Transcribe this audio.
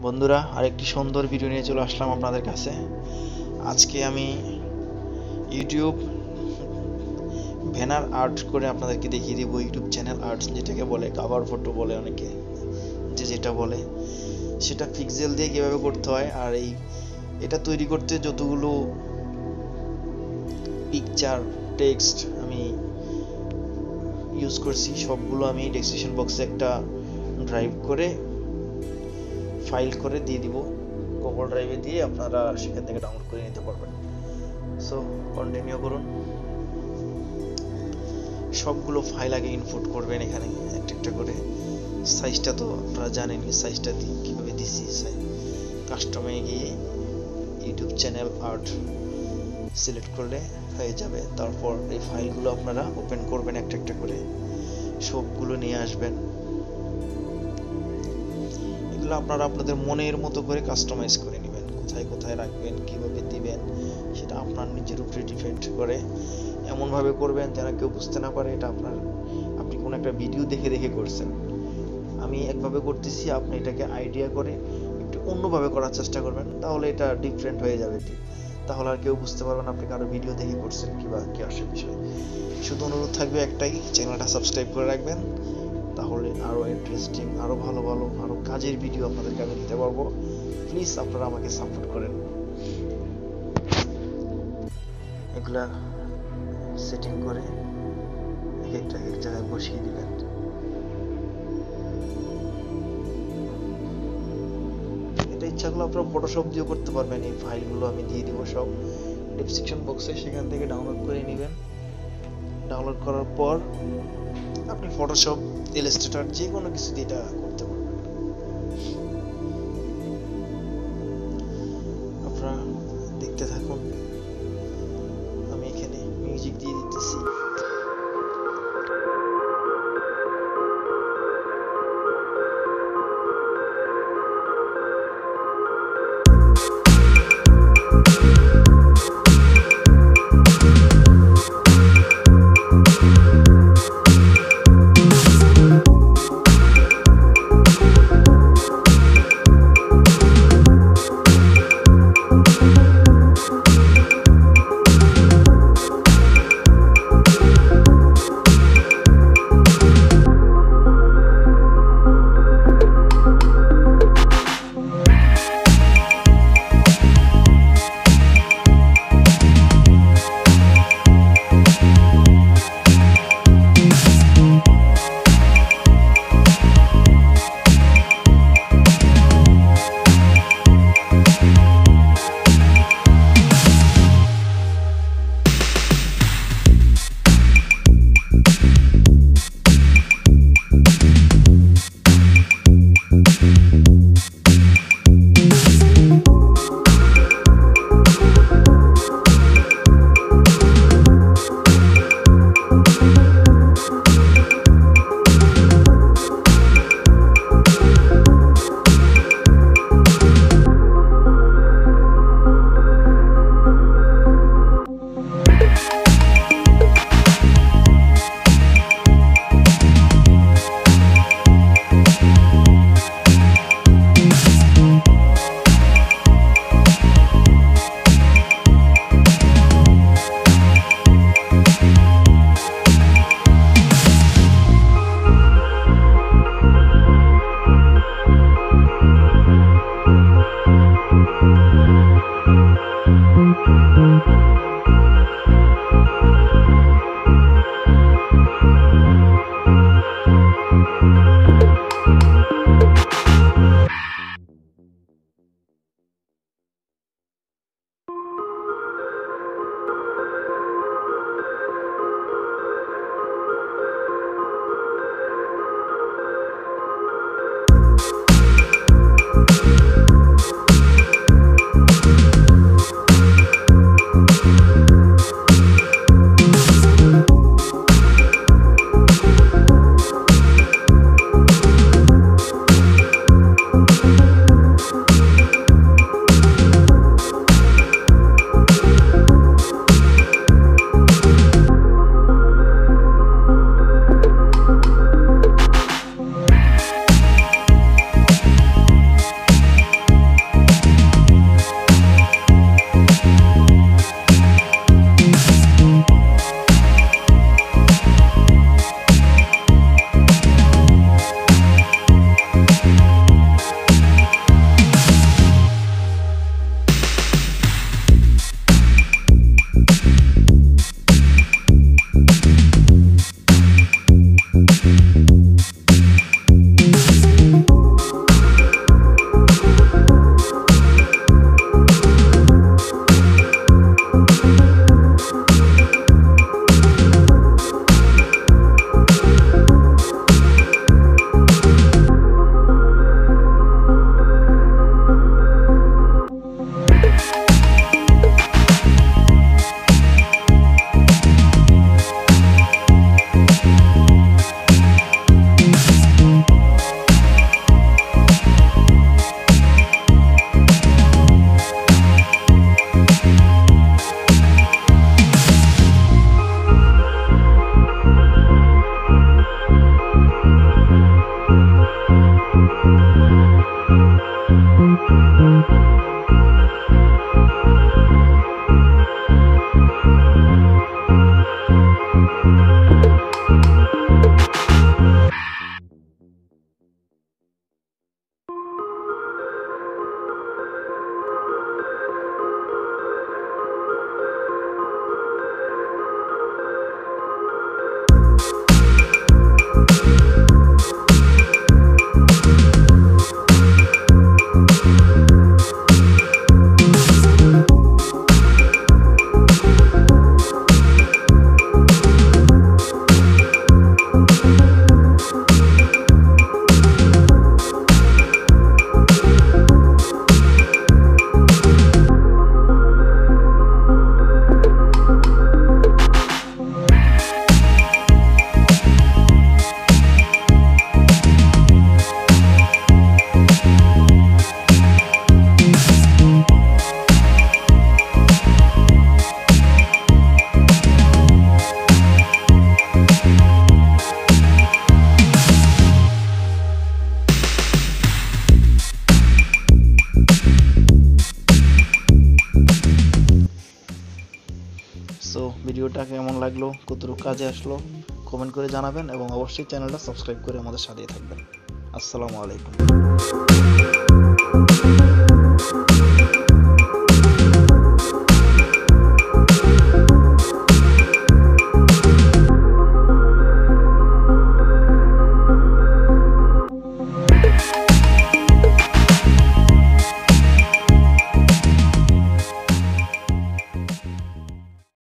বন্ধুরা, আরেকটি সুন্দর ভিডিও নিয়ে চলে আসলাম আপনাদের কাছে। আজকে আমি ইউটিউব ব্যানার আর্ট করে আপনাদেরকে দেখিয়ে দেবো। ইউটিউব চ্যানেল আর্ট যেটাকে বলে, কাভার ফটো বলে অনেকে, যেটা বলে সেটা পিক্সেল দিয়ে কীভাবে করতে হয়। আর এটা তৈরি করতে যতগুলো পিকচার টেক্সট আমি ইউজ করছি সবগুলো আমি ডেসক্রিপশন বক্সে একটা ড্রাইভ করে ফাইল করে দিয়ে দিব। গুগল ড্রাইভে দিয়ে আপনারা সেখান থেকে ডাউনলোড করে নিতে পারবেন। সো কন্টিনিউ করুন। সবগুলো ফাইল আগে ইনপুট করবেন এখানে একটা একটা করে। সাইজটা তো আপনারা জানেন, সাইজটা কীভাবে দিচ্ছি। কাস্টমে গিয়ে ইউটিউব চ্যানেল আর্ট সিলেক্ট করলে হয়ে যাবে। তারপর এই ফাইলগুলো আপনারা ওপেন করবেন একটা একটা করে, সবগুলো নিয়ে আসবেন। এগুলো আপনারা আপনাদের মনের মতো করে কাস্টমাইজ করে নেবেন। কোথায় কোথায় রাখবেন, কিভাবে দিবেন, সেটা আপনার নিজের উপরে ডিপেন্ড করে। এমনভাবে করবেন যেন কেউ বুঝতে না পারে এটা আপনি কোনো একটা ভিডিও দেখে দেখে করছেন। আমি একভাবে করতেছি, আপনি এটাকে আইডিয়া করে একটু অন্যভাবে করার চেষ্টা করবেন, তাহলে এটা ডিফারেন্ট হয়ে যাবে। তাহলে আর কেউ বুঝতে পারবেন আপনি কারো ভিডিও দেখে করছেন কি আসে বিষয়। শুধু অনুরোধ থাকবে একটাই, চ্যানেলটা সাবস্ক্রাইব করে রাখবেন। তাহলে আরও ইন্টারেস্টিং, আরও ভালো আরও কাজের ভিডিও আপনাদেরকে আমি দিতে পারবো। প্লিজ আপনারা আমাকে সাপোর্ট করেন। এগুলা সেটিং করে এক জায়গায় বসিয়ে দিবেন। এটা ইচ্ছা করলে আপনারা ফটোশপ দিয়েও করতে পারবেন। এই ফাইলগুলো আমি দিয়ে দিব সব ডেসক্রিপশন বক্সে, সেখান থেকে ডাউনলোড করে নেবেন। ডাউনলোড করার পর আপনি ফটোশপ, ইলাস্ট্রেটর যে কোনো কিছু দিয়ে এটা করতে পারবেন। আপনারা দেখতে থাকুন। আমি এখানে মিউজিক দিয়ে দিতেছি। সো ভিডিওটা কেমন লাগলো, কতটুকু কাজে আসলো কমেন্ট করে জানাবেন এবং অবশ্যই চ্যানেলটা সাবস্ক্রাইব করে আমাদের সাথেই থাকবেন। আসসালামু আলাইকুম।